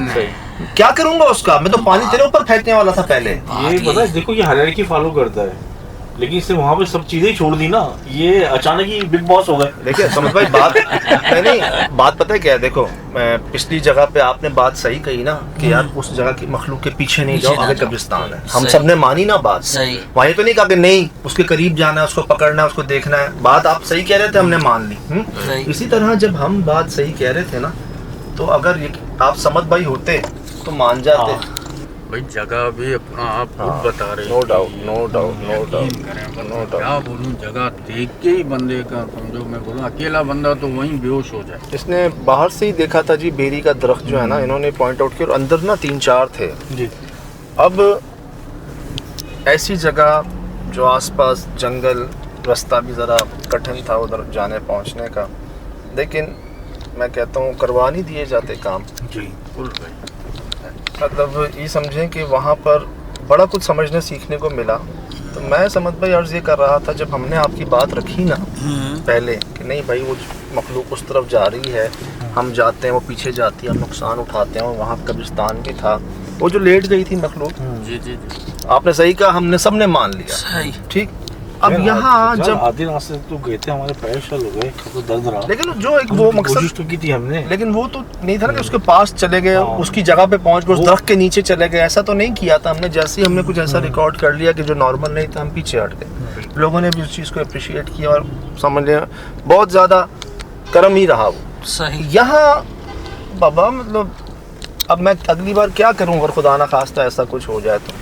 [SPEAKER 1] क्या करूंगा उसका? मैं तो पानी तेरे ऊपर फेंकने वाला था पहले।
[SPEAKER 5] ये पता है, देखो ये हायरार्की फॉलो करता है, लेकिन इसने वहाँ पे सब चीजें ही छोड़ दी ना, ये अचानक ही बिग बॉस हो गए।
[SPEAKER 1] देखिए समझ भाई, बात नहीं, बात पता है क्या है? देखो, पिछली जगह पे आपने बात सही कही ना कि यार उस जगह की मखलूक के पीछे नहीं जाओ, आगे कब्रिस्तान है। हम सब ने मानी ना बात,
[SPEAKER 2] सही।
[SPEAKER 1] वहीं तो नहीं कहा कि नहीं उसके करीब जाना है, उसको पकड़ना है, उसको देखना है। बात आप सही कह रहे थे, हमने मान ली। इसी तरह जब हम बात सही कह रहे थे ना, तो अगर ये आप समझ भाई होते तो मान जाते।
[SPEAKER 4] भाई जगह भी अपना आप खुद बता रहे।
[SPEAKER 1] No doubt, no doubt, no doubt, no doubt.
[SPEAKER 4] क्या बोलूं, जगह देख के ही बंदे का समझो, मैं बोलूं अकेला बंदा तो वहीं बेहोश हो जाए।
[SPEAKER 1] इसने बाहर से ही देखा था जी, बेरी का दरख्त जो है ना, इन्होंने पॉइंट आउट किया, और अंदर ना 3-4 थे
[SPEAKER 5] जी।
[SPEAKER 1] अब ऐसी जगह जो आसपास जंगल, रास्ता भी ज़रा कठिन था उधर जाने पहुंचने का, लेकिन मैं कहता हूँ करवा नहीं दिए जाते काम
[SPEAKER 5] जी।
[SPEAKER 1] मतलब ये समझें कि वहाँ पर बड़ा कुछ समझने सीखने को मिला। तो मैं समझ भाई अर्ज़ ये कर रहा था, जब हमने आपकी बात रखी ना पहले कि नहीं भाई वो मखलूक उस तरफ जा रही है, हम जाते हैं, वो पीछे जाती है, हम नुकसान उठाते हैं, और वहाँ कब्रिस्तान भी था, वो जो लेट गई थी मखलूक।
[SPEAKER 4] जी जी जी,
[SPEAKER 1] आपने सही कहा, हमने सब ने मान लिया,
[SPEAKER 2] सही।
[SPEAKER 1] ठीक। अब यहाँ जब
[SPEAKER 5] आधे रास्ते तो गए थे, हमारे पैर शल हो गए, तो दर्द रहा,
[SPEAKER 1] लेकिन जो एक वो मकसद
[SPEAKER 5] कोशिश तो की थी हमने,
[SPEAKER 1] लेकिन वो तो नहीं था ना कि उसके पास चले गए, उसकी जगह पे पहुंच गए, उस दरख्त के नीचे चले गए, ऐसा तो नहीं किया था हमने। जैसे ही हमने कुछ ऐसा रिकॉर्ड कर लिया कि जो नॉर्मल नहीं था, हम पीछे हट गए। लोगों ने भी उस चीज़ को अप्रिशिएट किया और समझ लिया, बहुत ज़्यादा कर्म ही रहा वो।
[SPEAKER 2] सही।
[SPEAKER 1] यहाँ बाबा मतलब अब मैं अगली बार क्या करूँ अगर खुदा ना खास्ता ऐसा कुछ हो जाए तो?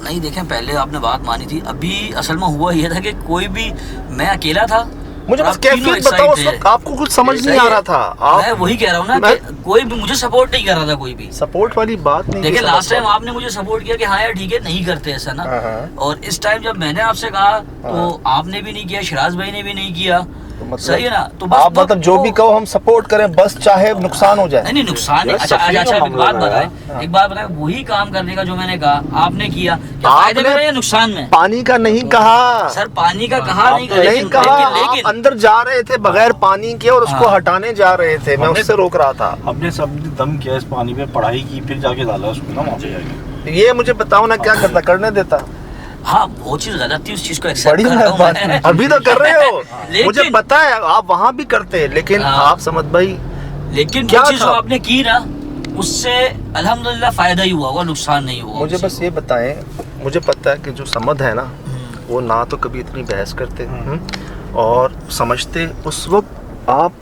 [SPEAKER 2] नहीं देखें, पहले आपने बात मानी थी, अभी असल में हुआ ये था कि कोई भी, मैं अकेला था,
[SPEAKER 1] मुझे बस कैफियत बताओ, उस वक्त आपको कुछ समझ नहीं आ रहा था।
[SPEAKER 2] मैं वही कह रहा हूँ ना कि कोई भी मुझे सपोर्ट नहीं कर रहा था, कोई भी
[SPEAKER 1] सपोर्ट वाली बात नहीं।
[SPEAKER 2] देखिए लास्ट टाइम आपने मुझे सपोर्ट किया कि हाँ यार ठीक है, नहीं करते ऐसा ना, और इस टाइम जब मैंने आपसे कहा तो आपने भी नहीं किया, शिराज भाई ने भी नहीं किया, सही है ना? तो बस
[SPEAKER 1] आप मतलब जो भी कहो हम सपोर्ट करें, बस चाहे नुकसान हो जाए।
[SPEAKER 2] नहीं नुकसान नहीं। अच्छा एक बात बताए, वही काम करने का जो मैंने कहा आपने किया, क्या फायदे में या नुकसान में?
[SPEAKER 1] पानी का नहीं कहा
[SPEAKER 2] सर, पानी का कहा नहीं,
[SPEAKER 1] नहीं कहा, आप अंदर जा रहे थे बगैर पानी के और उसको हटाने जा रहे थे, मैं उससे रोक रहा था।
[SPEAKER 5] हमने सब दम किया इस पानी में, पढ़ाई की, फिर जाके डाला उसको ना वहाँ पे जाके।
[SPEAKER 1] ये मुझे बताओ ना क्या करता, करने देता?
[SPEAKER 2] हाँ, वो चीज गलत थी, उस चीज को एक्सेप्ट
[SPEAKER 1] बड़ी
[SPEAKER 2] कर रहा हूं
[SPEAKER 1] बात
[SPEAKER 2] मैं।
[SPEAKER 1] अभी तो कर रहे हो,
[SPEAKER 2] लेकिन-
[SPEAKER 1] मुझे पता है आप वहाँ भी करते हैं, लेकिन आप समझ भाई,
[SPEAKER 2] लेकिन
[SPEAKER 1] क्या
[SPEAKER 2] वो चीज
[SPEAKER 1] था?
[SPEAKER 2] जो आपने की ना, उससे अल्हम्दुलिल्लाह फायदा ही हुआ होगा, नुकसान नहीं हुआ।
[SPEAKER 1] मुझे बस ये बताएं, मुझे पता है कि जो समझ है ना, वो ना तो कभी इतनी बहस करते और समझते, उस वक्त आप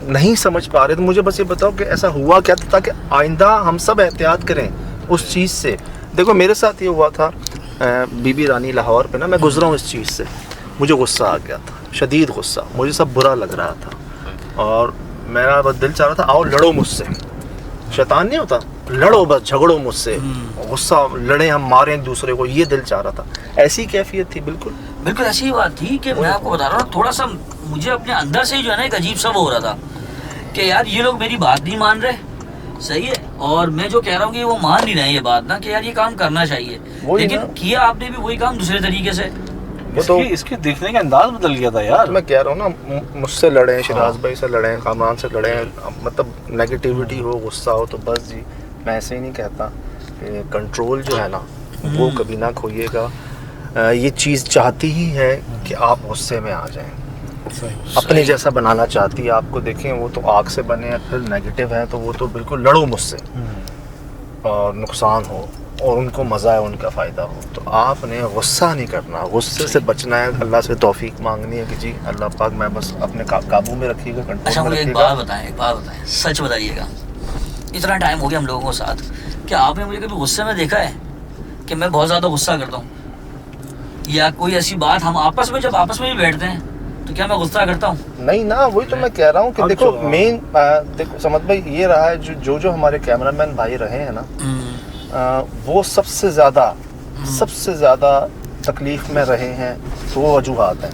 [SPEAKER 1] नहीं समझ पा रहे, तो मुझे बस ये बताओ कि ऐसा हुआ क्या था, ताकि आइंदा हम सब एहतियात करें उस चीज़ से। देखो मेरे साथ ये हुआ था बीबी रानी लाहौर पे ना, मैं गुजरा हूँ इस चीज़ से, मुझे गुस्सा आ गया था, शदीद गुस्सा, मुझे सब बुरा लग रहा था, और मेरा बस दिल चाह रहा था आओ लड़ो मुझसे, शैतान नहीं होता, लड़ो बस, झगड़ो मुझसे, गुस्सा, लड़े हम, मारें एक दूसरे को, ये दिल चाह रहा था। ऐसी कैफियत थी, बिल्कुल
[SPEAKER 2] बिल्कुल ऐसी ही बात थी कि मैं आपको बता रहा हूँ, थोड़ा सा मुझे अपने अंदर से ही जो है ना एक अजीब सा वो हो रहा था कि यार ये लोग मेरी बात नहीं मान रहे, सही है, और मैं जो कह रहा हूँ कि वो मान नहीं रहे ये बात ना कि यार ये काम करना चाहिए, लेकिन किया आपने भी वही काम दूसरे तरीके से।
[SPEAKER 5] इसके देखने का अंदाज बदल गया था यार।
[SPEAKER 1] मैं कह रहा हूँ ना, मुझसे लड़े, शिराज भाई से लड़े, कामरान से लड़े, मतलब नेगेटिविटी हो, गुस्सा हो, तो बस जी मैं ऐसे ही नहीं कहता कि कंट्रोल जो है ना वो कभी ना खोइएगा। ये चीज़ चाहती ही है कि आप गुस्से में आ जाएं, अपने जैसा बनाना चाहती है आपको। देखें वो तो आग से बने हैं, फिर नेगेटिव है तो वो तो बिल्कुल लड़ो मुझसे और नुकसान हो, और उनको मज़ा है, उनका फ़ायदा हो। तो आपने गुस्सा नहीं करना, गुस्से से बचना है, अल्लाह से तौफीक मांगनी है कि जी अल्लाह पाक मैं बस अपने काबू में रखिएगा,
[SPEAKER 2] अच्छा
[SPEAKER 1] कंट्रोल में
[SPEAKER 2] मुझे एक
[SPEAKER 1] रखिएगा।
[SPEAKER 2] बात बताएं, सच बताइएगा, इतना टाइम हो गया हम लोगों के साथ, क्या आपने मुझे कभी गुस्से में देखा है कि मैं बहुत ज़्यादा गुस्सा करता हूँ? या कोई ऐसी बात हम आपस में, जब आपस में भी बैठते हैं तो क्या मैं गुस्सा करता हूँ?
[SPEAKER 1] नहीं ना, वही तो मैं कह रहा हूँ कि देखो मेन देखो समझ भाई ये रहा है, जो हमारे कैमरामैन भाई रहे हैं ना, वो सबसे ज़्यादा तकलीफ़ में रहे हैं। तो वो वजूहात हैं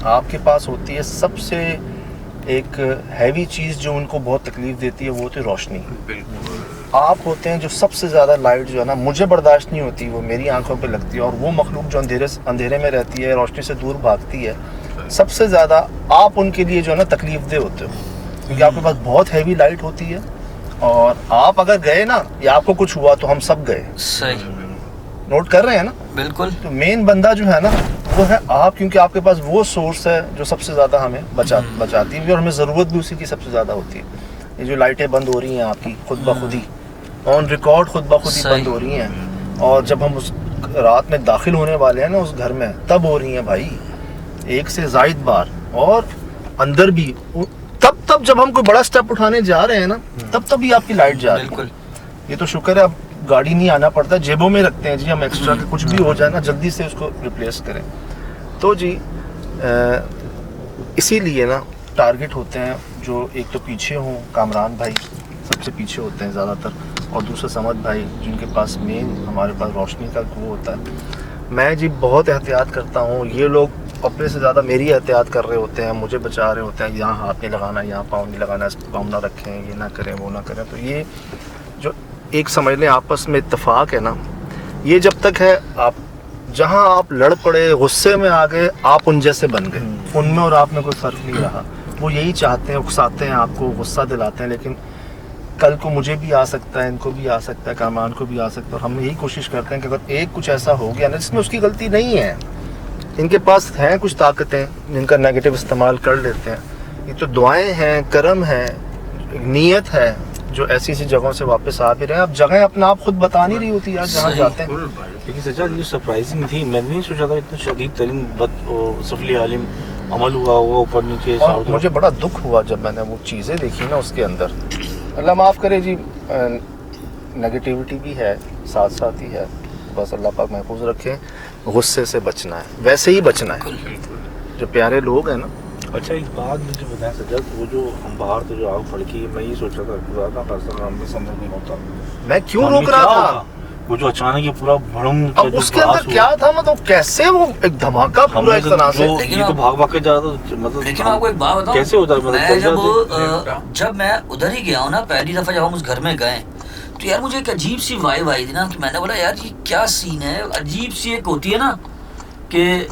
[SPEAKER 1] आपके पास होती है। सबसे एक हैवी चीज़ जो उनको बहुत तकलीफ़ देती है वो होती है रोशनी। आप होते हैं जो सबसे ज़्यादा लाइट जो है ना मुझे बर्दाश्त नहीं होती, वो मेरी आंखों पे लगती है, और वो मखलूक जो अंधेरे में रहती है, रोशनी से दूर भागती है, सबसे ज़्यादा आप उनके लिए जो है ना तकलीफ़ दे होते हो, क्योंकि आपके पास बहुत हैवी लाइट होती है। और आप अगर गए ना या आपको कुछ हुआ तो हम सब गए।
[SPEAKER 2] सही,
[SPEAKER 1] नोट कर रहे हैं ना?
[SPEAKER 2] बिल्कुल।
[SPEAKER 1] तो मेन बंदा जो है ना वो है आप, क्योंकि आपके पास वो सोर्स है जो सबसे ज़्यादा हमें बचाती है, और हमें ज़रूरत भी उसी की सबसे ज़्यादा होती है। ये जो लाइटें बंद हो रही हैं आपकी खुद ब खुद ही, ऑन रिकॉर्ड खुद ब खुद ही बंद हो रही हैं, और जब हम उस रात में दाखिल होने वाले हैं ना उस घर में, तब हो रही हैं भाई, एक से ज़ायद बार। और अंदर भी तब जब हम कोई बड़ा स्टेप उठाने जा रहे हैं ना, तब ही आपकी लाइट जा रही है। ये तो शुक्र है अब गाड़ी नहीं आना पड़ता, जेबों में रखते हैं जी हम एक्स्ट्रा, के कुछ भी हो जाए ना जल्दी से उसको रिप्लेस करें। तो जी इसीलिए ना टारगेट होते हैं जो एक तो पीछे हों, कामरान भाई सबसे पीछे होते हैं ज़्यादातर, और दूसरा समद भाई जिनके पास मेन हमारे पास रोशनी का वो होता है। मैं जी बहुत एहतियात करता हूँ, ये लोग अपने से ज़्यादा मेरी एहतियात कर रहे होते हैं, मुझे बचा रहे होते हैं, यहाँ हाथ नहीं लगाना, यहाँ पाँव नहीं लगाना, इस पाँव ना रखें, ये ना करें, वो ना करें। तो ये जो एक समझ लें आपस में इत्तेफाक है ना, ये जब तक है, आप जहाँ आप लड़ पड़े, गुस्से में आ गए, आप उन जैसे बन गए, उनमें और आप में कोई फ़र्क नहीं रहा। वो यही चाहते हैं, उकसाते हैं आपको, गुस्सा दिलाते हैं, लेकिन कल को मुझे भी आ सकता है, इनको भी आ सकता है, कामान को भी आ सकता है। और हम यही कोशिश करते हैं कि अगर एक कुछ ऐसा हो गया ना जिसमें उसकी गलती नहीं है, इनके पास हैं कुछ ताकतें जिनका नेगेटिव इस्तेमाल कर लेते हैं, ये तो दुआएं हैं, करम है, नीयत है, जो ऐसी जगहों से वापस आ भी रहे हैं। अब जगह अपना आप खुद बता नहीं रही होती यार जहाँ जाते हैं।
[SPEAKER 5] लेकिन सच्चा ये सरप्राइजिंग थी, मैंने नहीं सोचा था इतना शदीद तरीन सफली आलिम अमल हुआ ऊपर नीचे।
[SPEAKER 1] और मुझे बड़ा दुख हुआ जब मैंने वो चीज़ें देखी ना उसके अंदर। अल्लाह माफ़ करे जी, नेगेटिविटी भी है, साथ साथ ही है, बस अल्लाह पाक महफूज रखे। गुस्से से बचना है, वैसे ही बचना है। जो प्यारे लोग हैं ना।
[SPEAKER 5] अच्छा एक बात मुझे बताया सज्जाद, वो जो हम बाहर तो जो आग फड़की, मैं ये सोच रहा था खुदा का खासा हम भी समझ नहीं होता
[SPEAKER 1] मैं क्यों रोक रहा था,
[SPEAKER 5] वो जो अचानक ये पूरा भड़म,
[SPEAKER 1] अब उसके अंदर क्या था, मतलब कैसे वो एक धमाका पूरा इस तरह से,
[SPEAKER 5] ये तो भाग भाग के जा रहा था, मतलब
[SPEAKER 2] लेकिन आपको एक बात बताऊं,
[SPEAKER 5] कैसे होता है,
[SPEAKER 2] मैं जब मैं उधर ही गया हूँ ना, पहली दफा जब हम उस घर में गए, तो यार मुझे एक अजीब सी वाइब आई थी ना, कि मैंने बोला यार ये क्या सीन है। अजीब सी एक होती है ना कि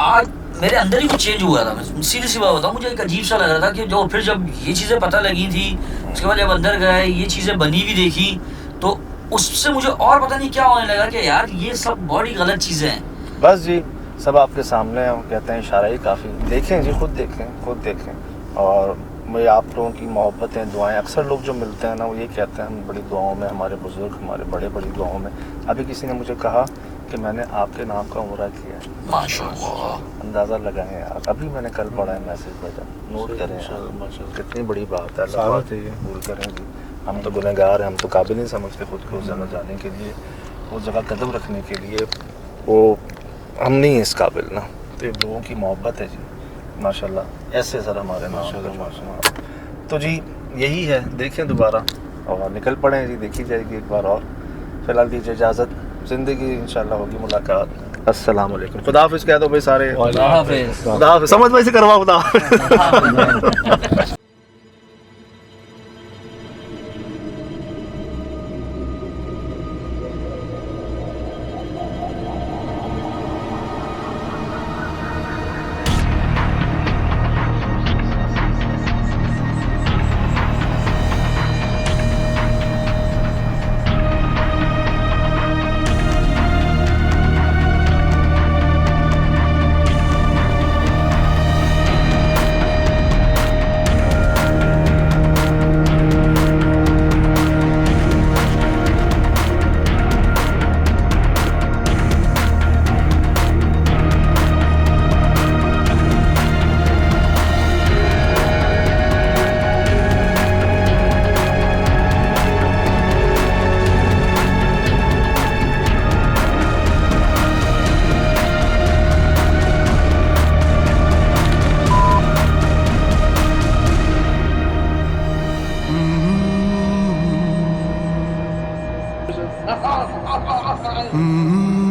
[SPEAKER 2] आज मेरे अंदर ही कुछ चेंज हुआ था। मैं सीधी सी बात बताऊँ, मुझे एक अजीब सा लग रहा था कि जो फिर जब ये चीज़ें पता लगी थी, उसके बाद जब अंदर गए, ये चीज़ें बनी भी देखी, तो उससे मुझे और पता नहीं क्या होने लगा कि यार ये सब बड़ी गलत चीज़ें हैं।
[SPEAKER 1] बस जी सब आपके सामने हम कहते हैं, इशारा ही काफ़ी। देखें जी, खुद देखें। और मुझे आप लोगों की मोहब्बतें, दुआएं, अक्सर लोग जो मिलते हैं ना वो ये कहते हैं हम बड़ी दुआओं में, हमारे बुजुर्ग हमारे बड़ी दुआओं में। अभी किसी ने मुझे कहा कि मैंने आपके नाम का उम्रा किया है,
[SPEAKER 2] माशाअल्लाह,
[SPEAKER 1] अंदाज़ा लगाएं यार। अभी मैंने कल पढ़ा है मैसेज भेजा, नोट करें यार, कितनी बड़ी बात है। अल्लाह कबूल करें जी। हम तो गुनहगार हैं, हम तो काबिल नहीं समझते खुद को उस जगह जाने के लिए, उस जगह कदम रखने के लिए, वो हम नहीं हैं इस काबिल ना। तो ये लोगों की मोहब्बत है जी, माशाल्लाह। ऐसे ज़रा हमारे माशाल्लाह। तो जी यही है, देखें दोबारा और निकल पड़े जी, देखी जाएगी एक बार और। फ़िलहाल दीजिए इजाज़त, ज़िंदगी इंशाल्लाह होगी मुलाकात। अस्सलाम वालेकुम, खुदा हाफ़िज़ कह दो भाई सारे।
[SPEAKER 2] खुदा हाफ़िज़।
[SPEAKER 1] खुदा हाफ़िज़, समझ भाई से करवा खुदा हाफ़िज़।
[SPEAKER 6] Mm-hmm.